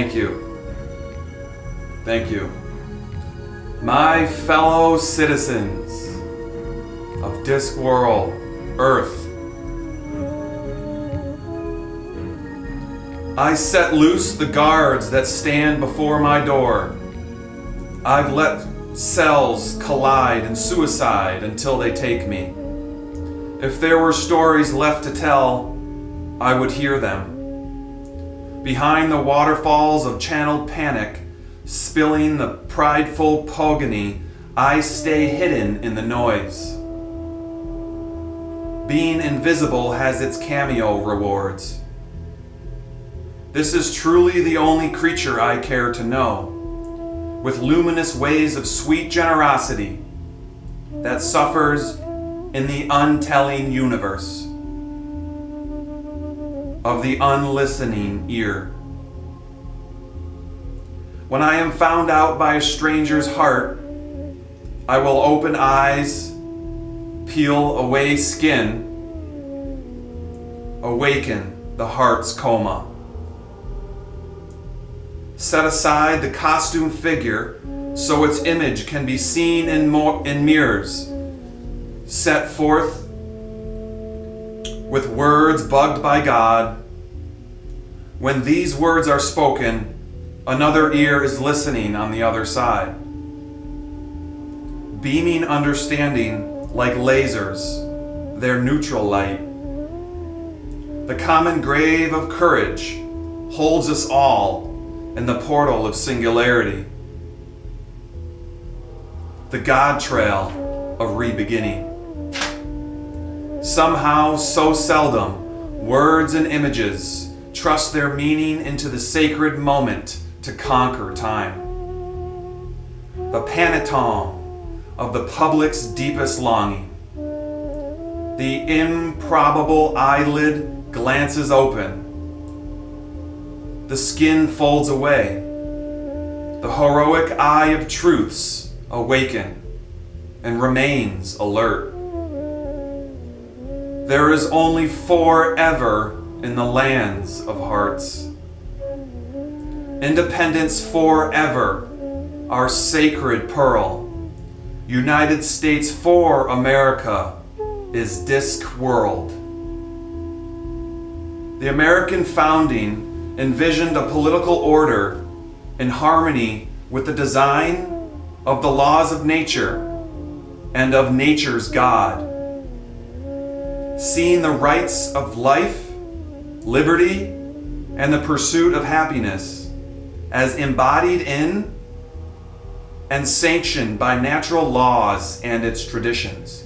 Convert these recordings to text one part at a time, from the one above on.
Thank you. Thank you. My fellow citizens of Discworld, Earth, I set loose the guards that stand before my door. I've let cells collide and suicide until they take me. If there were stories left to tell, I would hear them. Behind the waterfalls of channeled panic, spilling the prideful pogany, I stay hidden in the noise. Being invisible has its cameo rewards. This is truly the only creature I care to know, with luminous ways of sweet generosity that suffers in the untelling universe of the unlistening ear. When I am found out by a stranger's heart, I will open eyes, peel away skin, awaken the heart's coma. Set aside the costume figure so its image can be seen in mirrors. Set forth with words bugged by God. When these words are spoken, another ear is listening on the other side. Beaming understanding like lasers, their neutral light. The common grave of courage holds us all in the portal of singularity. The God trail of re-beginning. Somehow, so seldom, words and images trust their meaning into the sacred moment to conquer time. The panettone of the public's deepest longing. The improbable eyelid glances open. The skin folds away. The heroic eye of truths awaken and remains alert. There is only forever in the lands of hearts. Independence forever, our sacred pearl. United States for America is Discworld. The American founding envisioned a political order in harmony with the design of the laws of nature and of nature's God. Seeing the rights of life, liberty, and the pursuit of happiness as embodied in and sanctioned by natural laws and its traditions.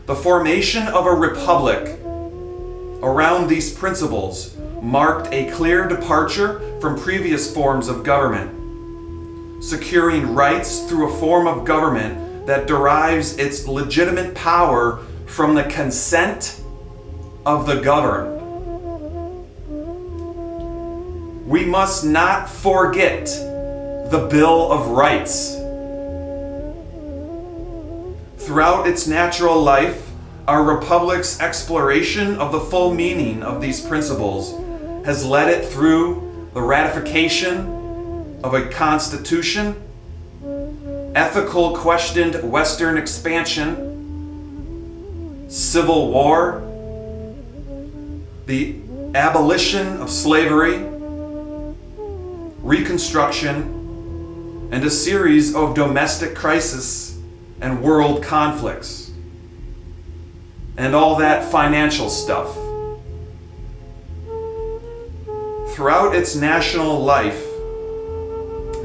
The formation of a republic around these principles marked a clear departure from previous forms of government, securing rights through a form of government that derives its legitimate power from the consent of the governed. We must not forget the Bill of Rights. Throughout its natural life, our republic's exploration of the full meaning of these principles has led it through the ratification of a constitution, ethical questioned Western expansion, civil war, the abolition of slavery, Reconstruction, and a series of domestic crises and world conflicts, and all that financial stuff. Throughout its national life,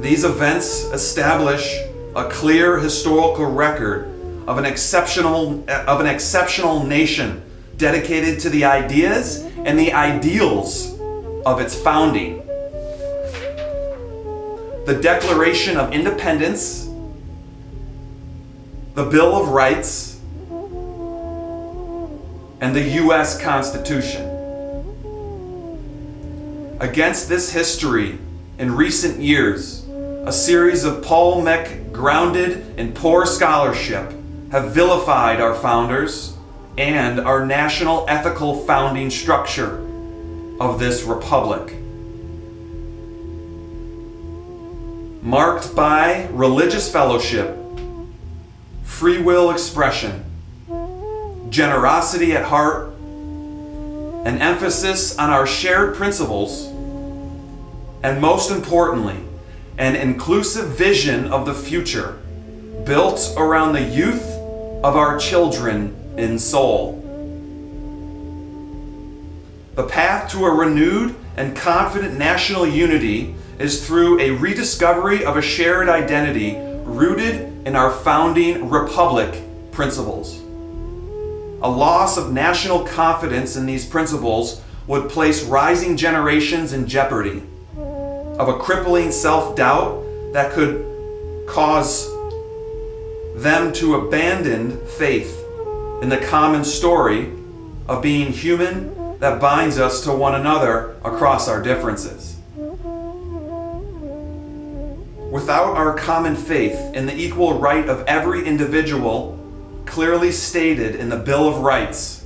these events establish a clear historical record of an exceptional nation dedicated to the ideas and the ideals of its founding. The Declaration of Independence, the Bill of Rights, and the U.S. Constitution. Against this history, in recent years, a series of polemic grounded in poor scholarship have vilified our founders and our national ethical founding structure of this republic. marked by religious fellowship, free will expression, generosity at heart, an emphasis on our shared principles, and most importantly, an inclusive vision of the future built around the youth of our children in soul. The path to a renewed and confident national unity is through a rediscovery of a shared identity rooted in our founding republic principles. A loss of national confidence in these principles would place rising generations in jeopardy of a crippling self-doubt that could cause them to abandon faith in the common story of being human that binds us to one another across our differences. Without our common faith in the equal right of every individual clearly stated in the Bill of Rights,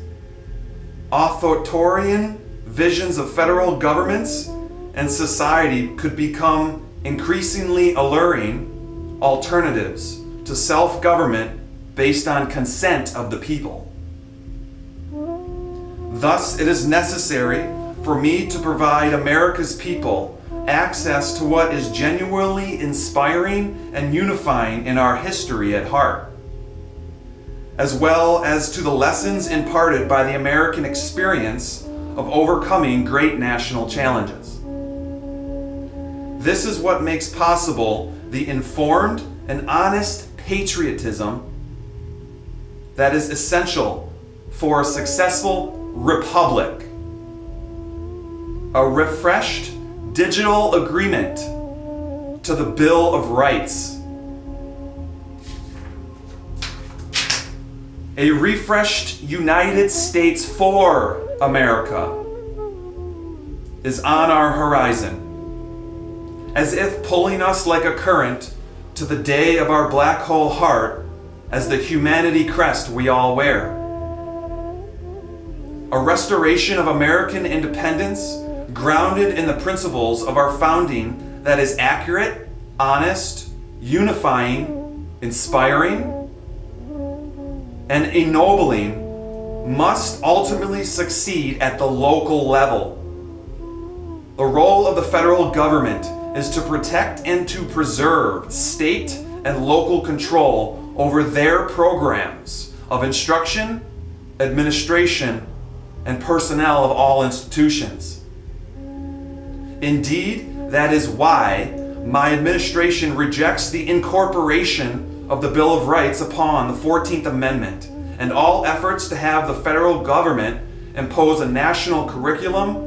authoritarian visions of federal governments and society could become increasingly alluring alternatives to self-government based on consent of the people. Thus, it is necessary for me to provide America's people access to what is genuinely inspiring and unifying in our history at heart, as well as to the lessons imparted by the American experience of overcoming great national challenges. This is what makes possible the informed and honest patriotism that is essential for a successful republic. A refreshed digital agreement to the Bill of Rights. A refreshed United States for America is on our horizon, as if pulling us like a current to the day of our black hole heart as the humanity crest we all wear. A restoration of American independence grounded in the principles of our founding that is accurate, honest, unifying, inspiring, and ennobling must ultimately succeed at the local level. The role of the federal government is to protect and to preserve state and local control over their programs of instruction, administration, and personnel of all institutions. Indeed, that is why my administration rejects the incorporation of the Bill of Rights upon the 14th Amendment and all efforts to have the federal government impose a national curriculum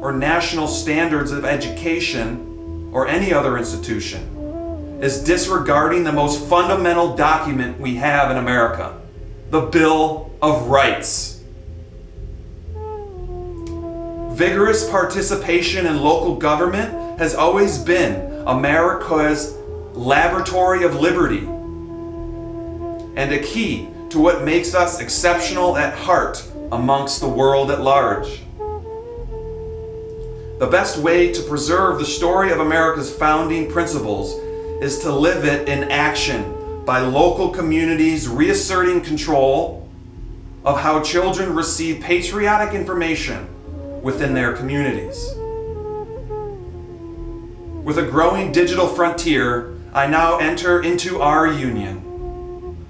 or national standards of education or any other institution is disregarding the most fundamental document we have in America, the Bill of Rights. Vigorous participation in local government has always been America's laboratory of liberty and a key to what makes us exceptional at heart amongst the world at large. The best way to preserve the story of America's founding principles is to live it in action by local communities reasserting control of how children receive patriotic information within their communities. With a growing digital frontier, I now enter into our union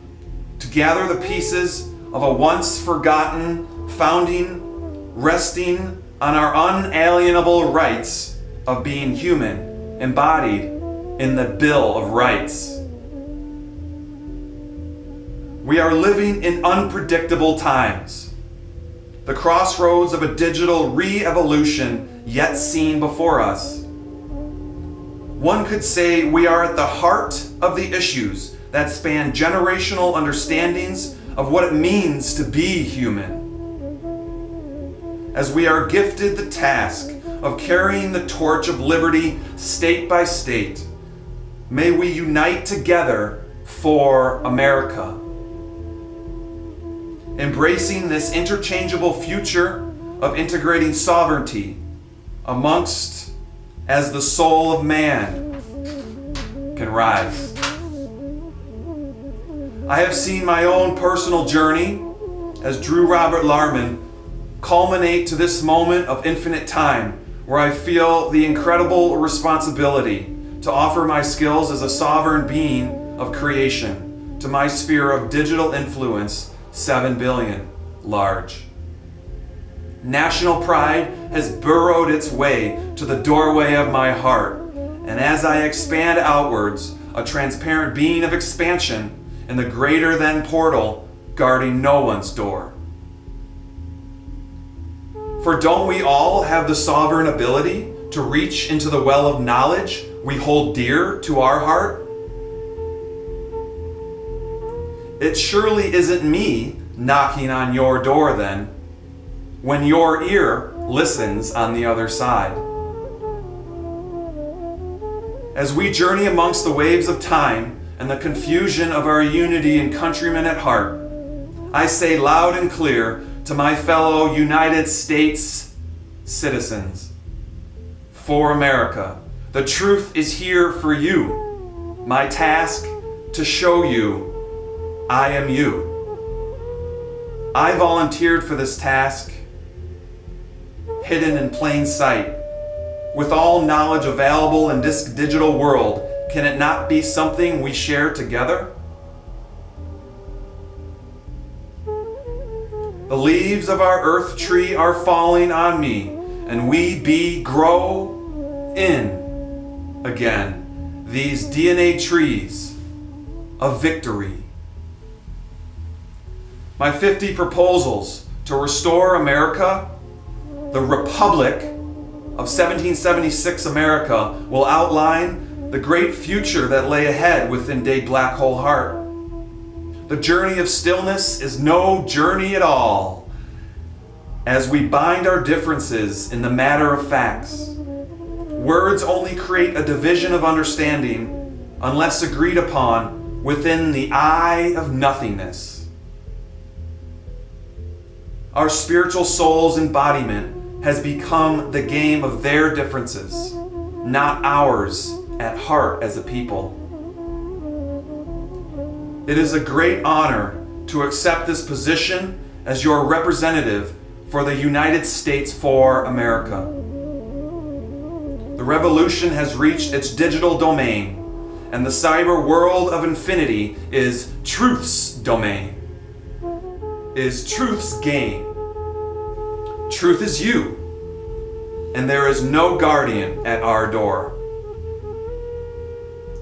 to gather the pieces of a once forgotten founding resting on our unalienable rights of being human embodied in the Bill of Rights. We are living in unpredictable times, the crossroads of a digital re-evolution yet seen before us. One could say we are at the heart of the issues that span generational understandings of what it means to be human. As we are gifted the task of carrying the torch of liberty state by state, may we unite together for America. Embracing this interchangeable future of integrating sovereignty amongst as the soul of man, can rise. I have seen my own personal journey as Drew Robert Larman culminate to this moment of infinite time where I feel the incredible responsibility to offer my skills as a sovereign being of creation to my sphere of digital influence, 7 billion large. National pride has burrowed its way to the doorway of my heart, and as I expand outwards, a transparent being of expansion in the greater than portal guarding no one's door. For don't we all have the sovereign ability to reach into the well of knowledge we hold dear to our heart? It surely isn't me knocking on your door then, when your ear listens on the other side. As we journey amongst the waves of time and the confusion of our unity and countrymen at heart, I say loud and clear to my fellow United States citizens, for America, the truth is here for you. My task to show you I am you. I volunteered for this task, hidden in plain sight. With all knowledge available in this digital world, can it not be something we share together? The leaves of our earth tree are falling on me, and we grow in again these DNA trees of victory. My 50 proposals to restore America, the Republic of 1776 America, will outline the great future that lay ahead within Day Black Hole Heart. The journey of stillness is no journey at all, as we bind our differences in the matter of facts. Words only create a division of understanding unless agreed upon within the eye of nothingness. Our spiritual soul's embodiment has become the game of their differences, not ours at heart as a people. It is a great honor to accept this position as your representative for the United States for America. The revolution has reached its digital domain, and the cyber world of infinity is Trewth's domain, is Trewth's game. Trewth is you, and there is no guardian at our door.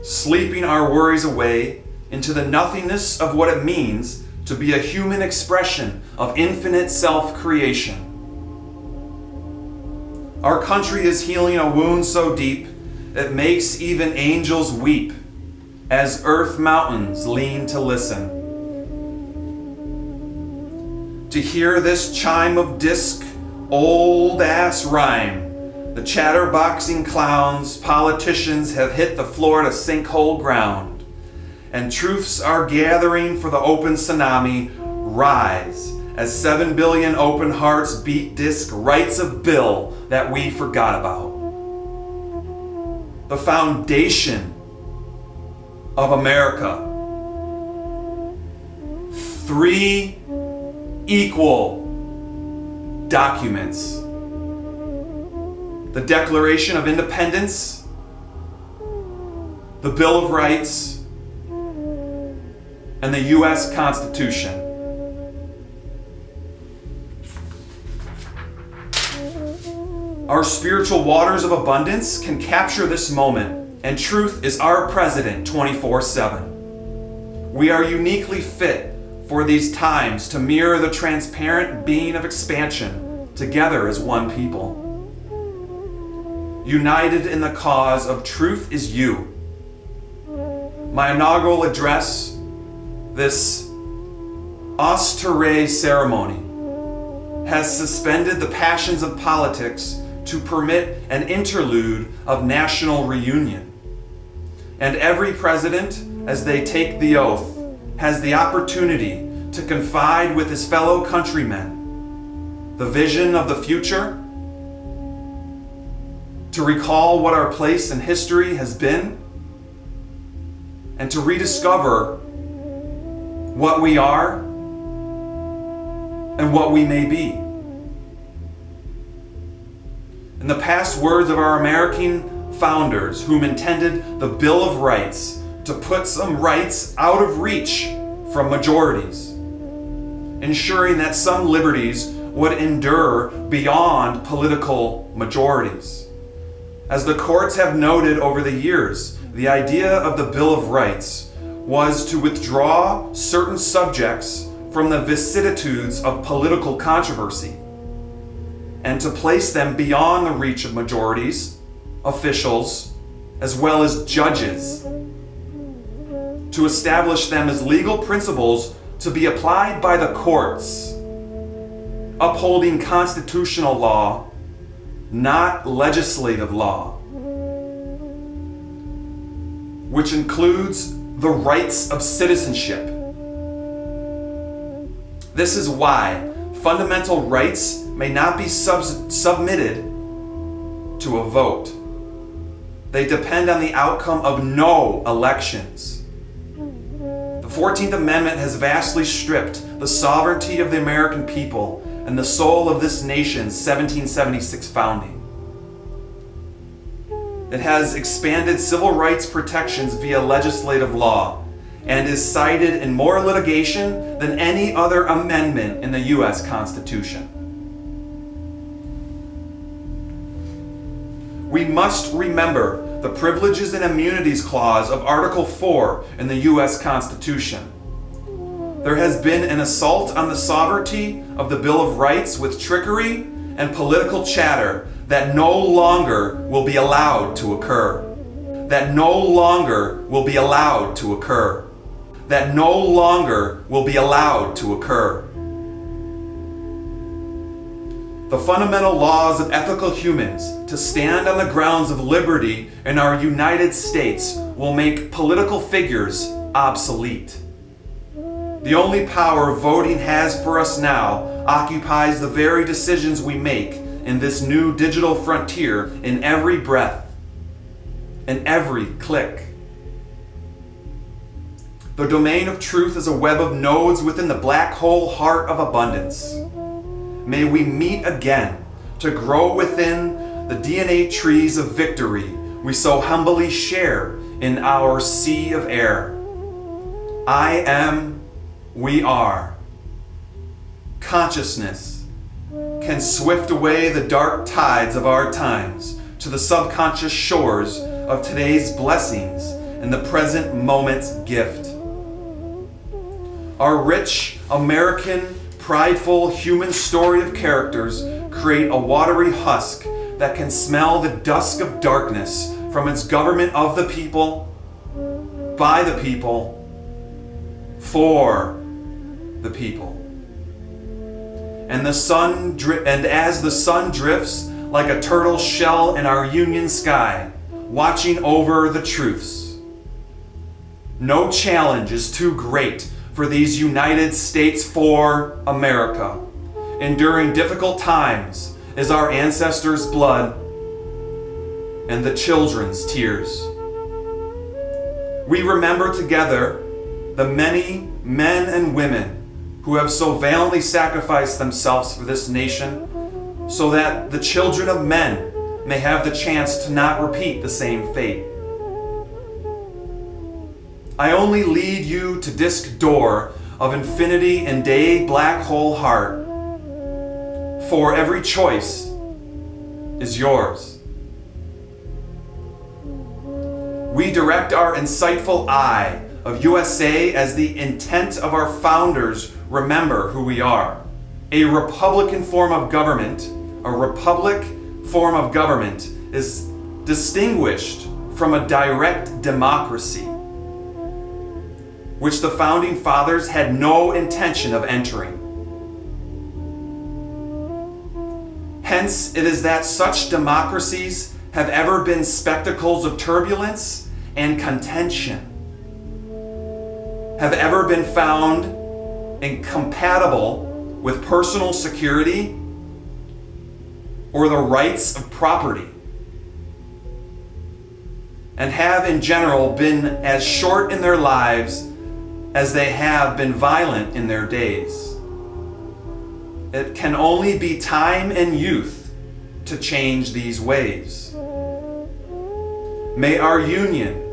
Sleeping our worries away into the nothingness of what it means to be a human expression of infinite self-creation. Our country is healing a wound so deep it makes even angels weep as earth mountains lean to listen. To hear this chime of disc, old-ass rhyme, the chatterboxing clowns, politicians have hit the Florida sinkhole ground, and truths are gathering for the open tsunami. Rise as 7 billion open hearts beat disc rights of bill that we forgot about. The foundation of America. 3 equal documents. The Declaration of Independence, the Bill of Rights, and the U.S. Constitution. Our spiritual waters of abundance can capture this moment, and truth is our president 24/7. We are uniquely fit for these times to mirror the transparent being of expansion together as one people. United in the cause of truth is you. My inaugural address, this austere ceremony, has suspended the passions of politics to permit an interlude of national reunion. And every president, as they take the oath, has the opportunity to confide with his fellow countrymen the vision of the future, to recall what our place in history has been, and to rediscover what we are and what we may be. In the past words of our American founders, whom intended the Bill of Rights to put some rights out of reach from majorities, ensuring that some liberties would endure beyond political majorities. As the courts have noted over the years, the idea of the Bill of Rights was to withdraw certain subjects from the vicissitudes of political controversy and to place them beyond the reach of majorities, officials, as well as judges, to establish them as legal principles to be applied by the courts, upholding constitutional law, not legislative law, which includes the rights of citizenship. This is why fundamental rights may not be submitted to a vote. They depend on the outcome of no elections. The 14th Amendment has vastly stripped the sovereignty of the American people and the soul of this nation's 1776 founding. It has expanded civil rights protections via legislative law and is cited in more litigation than any other amendment in the U.S. Constitution. We must remember the Privileges and Immunities Clause of Article 4 in the U.S. Constitution. There has been an assault on the sovereignty of the Bill of Rights with trickery and political chatter that no longer will be allowed to occur. That no longer will be allowed to occur. That no longer will be allowed to occur. The fundamental laws of ethical humans to stand on the grounds of liberty in our United States will make political figures obsolete. The only power voting has for us now occupies the very decisions we make in this new digital frontier in every breath, in every click. The domain of truth is a web of nodes within the black hole heart of abundance. May we meet again to grow within the DNA trees of victory we so humbly share in our sea of air. I am, we are. Consciousness can swift away the dark tides of our times to the subconscious shores of today's blessings and the present moment's gift. Our rich American prideful human story of characters create a watery husk that can smell the dusk of darkness from its government of the people, by the people, for the people. And as the sun drifts like a turtle shell in our Union sky, watching over the truths. No challenge is too great for these United States for America. Enduring difficult times is our ancestors' blood and the children's tears. We remember together the many men and women who have so valiantly sacrificed themselves for this nation so that the children of men may have the chance to not repeat the same fate. I only lead you to disc door of infinity and day black hole heart, for every choice is yours. We direct our insightful eye of USA as the intent of our founders remember who we are. A republican form of government, a republic form of government is distinguished from a direct democracy, which the founding fathers had no intention of entering. Hence, it is that such democracies have ever been spectacles of turbulence and contention, have ever been found incompatible with personal security or the rights of property, and have in general been as short in their lives as they have been violent in their days. It can only be time and youth to change these ways. May our union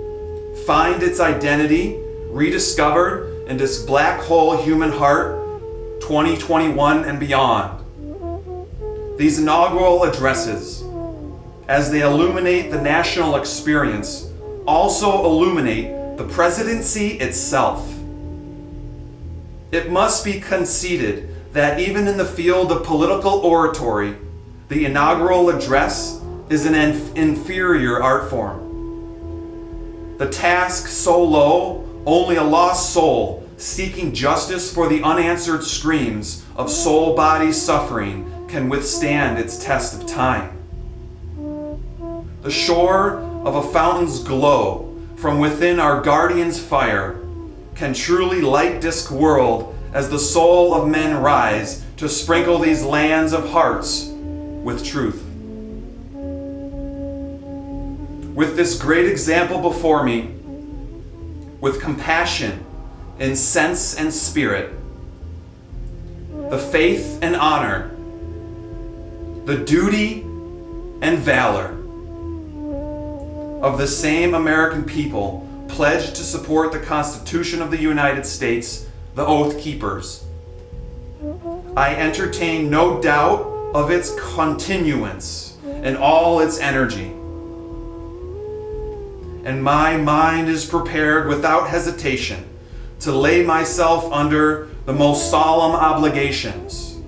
find its identity rediscovered in this black hole human heart 2021 and beyond. These inaugural addresses, as they illuminate the national experience, also illuminate the presidency itself. It must be conceded that even in the field of political oratory, the inaugural address is an inferior art form. The task so low, only a lost soul seeking justice for the unanswered screams of soul-body suffering can withstand its test of time. The shore of a fountain's glow from within our guardian's fire can truly light this world as the soul of men rise to sprinkle these lands of hearts with truth. With this great example before me, with compassion in sense and spirit, the faith and honor, the duty and valor of the same American people pledged to support the Constitution of the United States, the Oath Keepers, I entertain no doubt of its continuance and all its energy. And my mind is prepared without hesitation to lay myself under the most solemn obligations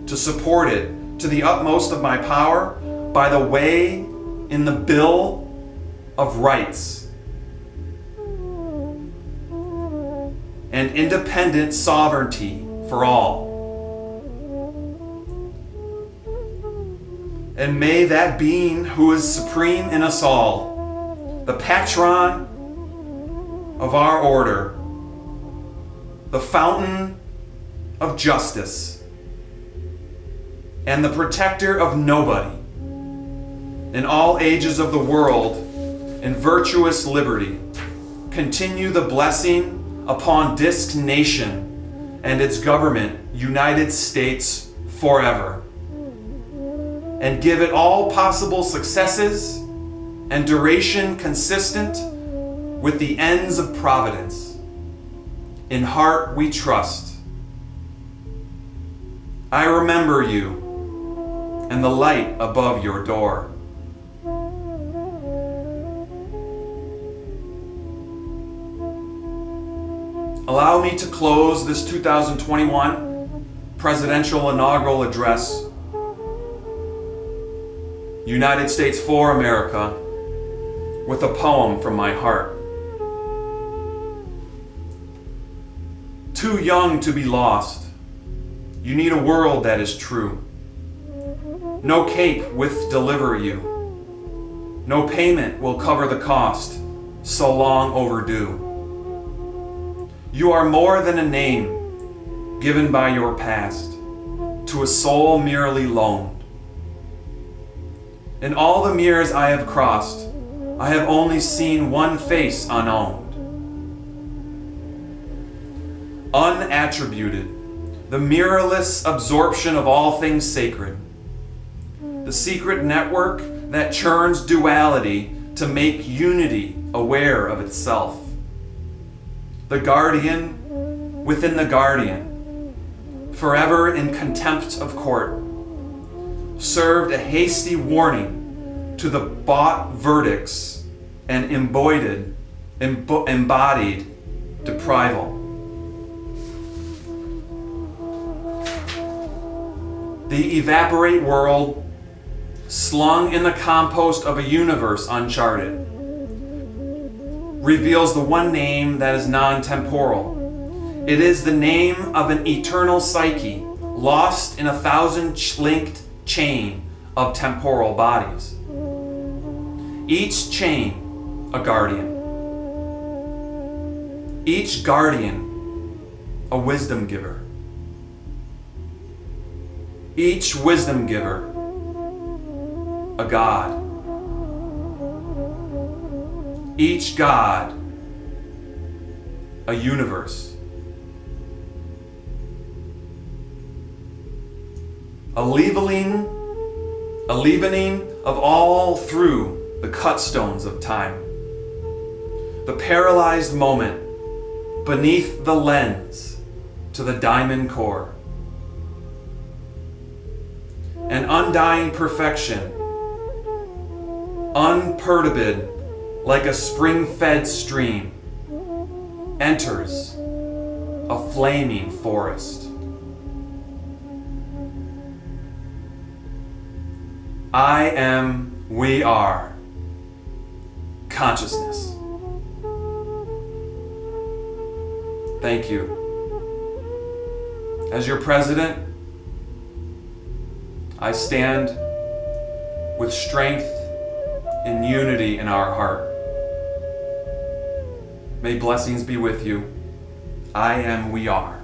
to support it to the utmost of my power by the way in the Bill of Rights and independent sovereignty for all. And may that being who is supreme in us all, the patron of our order, the fountain of justice, and the protector of nobody in all ages of the world in virtuous liberty, continue the blessing upon this nation and its government, United States, forever, and give it all possible successes and duration consistent with the ends of providence. In heart we trust. I remember you and the light above your door. Allow me to close this 2021 presidential inaugural address, United States for America, with a poem from my heart. Too young to be lost, you need a world that is true. No cape with deliver you. No payment will cover the cost, so long overdue. You are more than a name given by your past to a soul merely loaned. In all the mirrors I have crossed, I have only seen one face unowned. Unattributed, the mirrorless absorption of all things sacred. The secret network that churns duality to make unity aware of itself. The guardian within the guardian, forever in contempt of court, served a hasty warning to the bought verdicts and embodied deprival. The evaporate world, slung in the compost of a universe uncharted, reveals the one name that is non-temporal. It is the name of an eternal psyche, lost in 1,000-linked chain of temporal bodies. Each chain, a guardian. Each guardian, a wisdom giver. Each wisdom giver, a God. each God a universe, a leveling of all through the cut-stones of time, the paralyzed moment beneath the lens to the diamond core, an undying perfection, unperturbed like a spring-fed stream, enters a flaming forest. I am, we are, consciousness. Thank you. As your president, I stand with strength and unity in our heart. May blessings be with you. I am, we are.